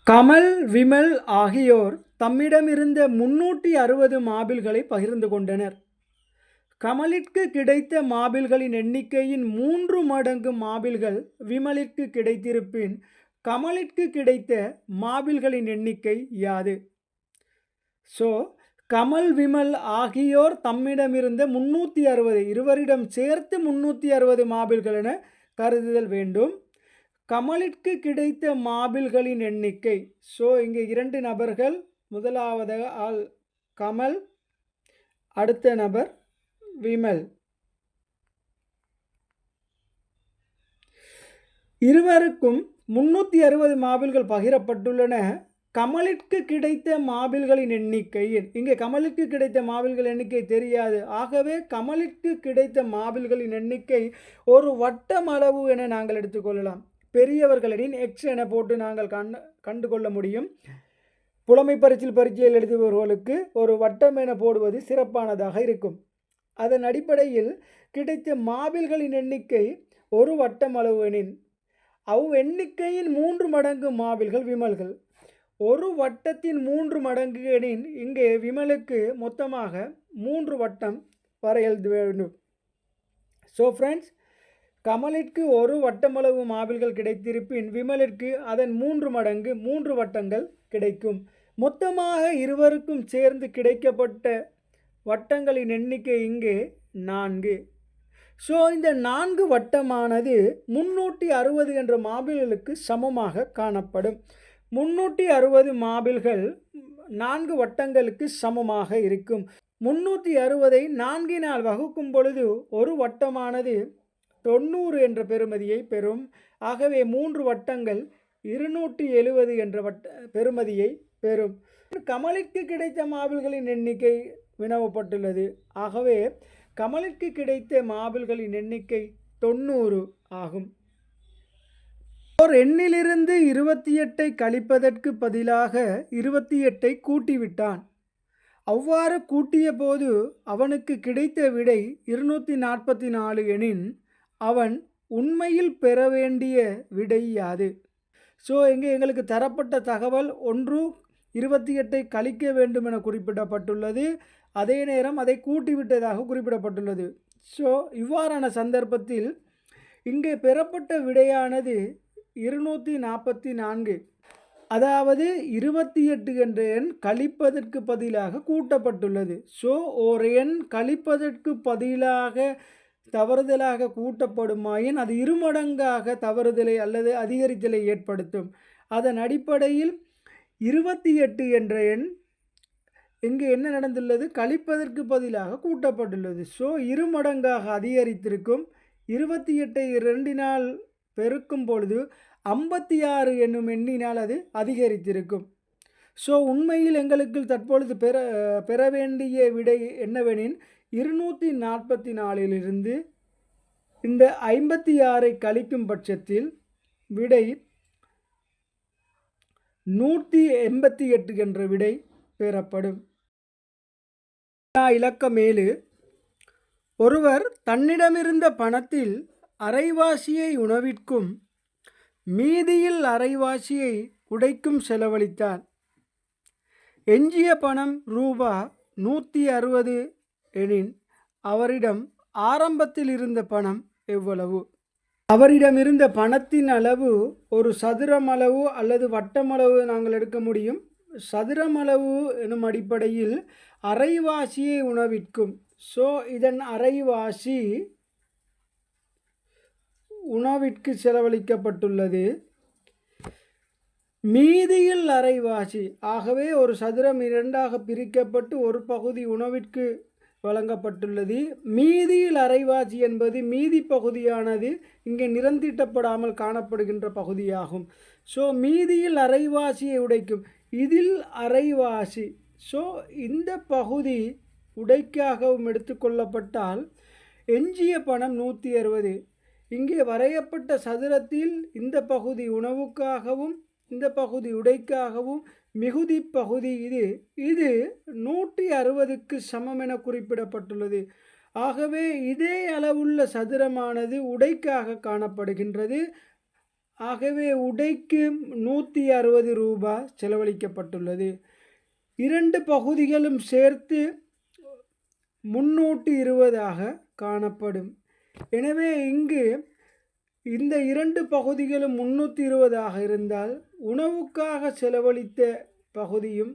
கமல், விமல் ஆகியோர் தம்மிடமிருந்த 360 மாபிள்களை பகிர்ந்து கொண்டனர். கமலிற்கு கிடைத்த மாபிள்களின் எண்ணிக்கையின் 3 மடங்கு மாபிள்கள் விமலிற்கு கிடைத்திருப்பின் கமலிற்கு கிடைத்த மாபிள்களின் எண்ணிக்கை யாது? கமல், விமல் ஆகியோர் தம்மிடமிருந்த 360 இருவரிடம் சேர்த்து 360 மாபிள்கள் என கருதுதல் வேண்டும். கமலிற்கு கிடைத்த மாபிள்களின் எண்ணிக்கை. இங்கே 2 நபர்கள். முதலாவது ஆள் கமல், அடுத்த நபர் விமல். இருவருக்கும் 360 மாபிள்கள் பகிரப்பட்டுள்ளன. கமலிற்கு கிடைத்த மாபிள்களின் எண்ணிக்கை. இங்கே கமலுக்கு கிடைத்த மாபிள்கள் எண்ணிக்கை தெரியாது. ஆகவே கமலிற்கு கிடைத்த மாபிள்களின் எண்ணிக்கை ஒரு வட்டம் அளவு என நாங்கள் எடுத்துக்கொள்ளலாம். பெரியவர்களின் எக்ஸ் என போட்டு நாங்கள் கண்டு கொள்ள முடியும். புலமை பரீட்சையில் எழுதுபவர்களுக்கு ஒரு வட்டம் என போடுவது சிறப்பானதாக இருக்கும். அதன் அடிப்படையில் கிடைத்த மாபிள்களின் எண்ணிக்கை ஒரு வட்டம் அளவு எனின் எண்ணிக்கையின் 3 மடங்கு மாபிள்கள் விமல்கள். ஒரு வட்டத்தின் 3 மடங்கு எனின் இங்கே விமலுக்கு மொத்தமாக 3 வட்டம் வரைய வேண்டும். ஃப்ரெண்ட்ஸ், கமலிற்கு ஒரு வட்டமளவு மாபிள்கள் கிடைத்திருப்பின் விமலிற்கு அதன் 3 மடங்கு 3 வட்டங்கள் கிடைக்கும். மொத்தமாக இருவருக்கும் சேர்ந்து கிடைக்கப்பட்ட வட்டங்களின் எண்ணிக்கை இங்கே 4. இந்த 4 வட்டமானது 360 என்ற மாபிள்களுக்கு சமமாக காணப்படும். 360 மாபிள்கள் 4 வட்டங்களுக்கு சமமாக இருக்கும். 360ஐ 4 வகுக்கும் பொழுது ஒரு வட்டமானது 90 என்ற பெறுமதியை பெறும். ஆகவே 3 வட்டங்கள் 270 என்ற பெறுமதியை பெறும். கமலிற்கு கிடைத்த மாபிள்களின் எண்ணிக்கை வினவப்பட்டுள்ளது. ஆகவே கமலிற்கு கிடைத்த மாபிள்களின் எண்ணிக்கை 90 ஆகும். ஒரு எண்ணிலிருந்து 28ஐ கழிப்பதற்கு பதிலாக 28ஐ கூட்டிவிட்டான். அவ்வாறு கூட்டிய போது அவனுக்கு கிடைத்த விடை 244 எனின் அவன் உண்மையில் பெற வேண்டிய விடை யாது? இங்கே எங்களுக்கு தரப்பட்ட தகவல் 28ஐ கழிக்க வேண்டும் என குறிப்பிடப்பட்டுள்ளது. அதே நேரம் அதை கூட்டிவிட்டதாக குறிப்பிடப்பட்டுள்ளது. இவ்வாறான சந்தர்ப்பத்தில் இங்கே பெறப்பட்ட விடையானது 244. அதாவது 28 என்ற எண் கழிப்பதற்கு பதிலாக கூட்டப்பட்டுள்ளது. ஒரு எண் கழிப்பதற்கு பதிலாக தவறுதலாக கூட்டப்படுமாயின் அது 2 மடங்காக தவறுதலை அல்லது அதிகரித்தலை ஏற்படுத்தும். அதன் அடிப்படையில் 28 என்ற எண் இங்கே என்ன நடந்துள்ளது? கழிப்பதற்கு பதிலாக கூட்டப்பட்டுள்ளது. 2 மடங்காக அதிகரித்திருக்கும். 28ஐ 2 பெருக்கும் பொழுது 56 என்னும் எண்ணினால் அது அதிகரித்திருக்கும். உண்மையில் எங்களுக்கு தற்பொழுது பெற வேண்டிய விடை என்னவெனின் 244லிருந்து இந்த 56ஐ கழிக்கும் பட்சத்தில் விடை 188 என்ற விடை பெறப்படும். இலக்கம் 7. ஒருவர் தன்னிடமிருந்த பணத்தில் அரைவாசியை உணவிற்கும் மீதியில் அரைவாசியை உடைக்கும் செலவழித்தார். எஞ்சிய பணம் ரூபா 160 எனின் அவரிடம் ஆரம்பத்தில் இருந்த பணம் எவ்வளவு? அவரிடமிருந்த பணத்தின் அளவு ஒரு சதுரமளவு அல்லது வட்டமளவு நாங்கள் எடுக்க முடியும். சதுரமளவு எனும் அடிப்படையில் அரைவாசியை உணவிற்கும். இதன் அரைவாசி உணவிற்கு செலவழிக்கப்பட்டுள்ளது. மீதியில் அரைவாசி. ஆகவே ஒரு சதுரம் 2ஆக பிரிக்கப்பட்டு ஒரு பகுதி உணவிற்கு வழங்கப்பட்டுள்ளது. மீதியில் அரைவாசி என்பது மீதி பகுதியானது இங்கே நிறந்தீட்டப்படாமல் காணப்படுகின்ற பகுதியாகும். மீதியில் அரைவாசியை உடைக்கும். இதில் அரைவாசி. இந்த பகுதி உடைக்காகவும் எடுத்துக்கொள்ளப்பட்டால் எஞ்சிய பணம் 160. இங்கே வரையப்பட்ட சதுரத்தில் இந்த பகுதி உணவுக்காகவும் இந்த பகுதி உடைக்காகவும் மிகுதி பகுதி இது 160க்கு சமம் என குறிப்பிடப்பட்டுள்ளது. ஆகவே இதே அளவுள்ள சதுரமானது உடைக்காக காணப்படுகின்றது. ஆகவே உடைக்கு 160 ரூபாய் செலவழிக்கப்பட்டுள்ளது. 2 பகுதிகளும் சேர்த்து 320 காணப்படும். எனவே இங்கு இந்த 2 பகுதிகளும் 320 இருந்தால் உணவுக்காக செலவழித்த பகுதியும்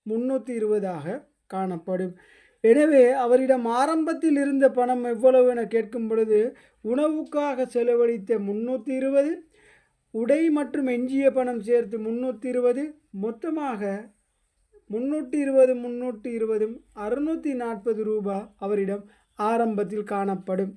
320 காணப்படும். எனவே அவரிடம் ஆரம்பத்தில் இருந்த பணம் எவ்வளவு என கேட்கும் பொழுது உணவுக்காக செலவழித்த 320, உடை மற்றும் எஞ்சிய பணம் சேர்த்து 320, மொத்தமாக 320 640 ரூபாய் அவரிடம் ஆரம்பத்தில் காணப்படும்.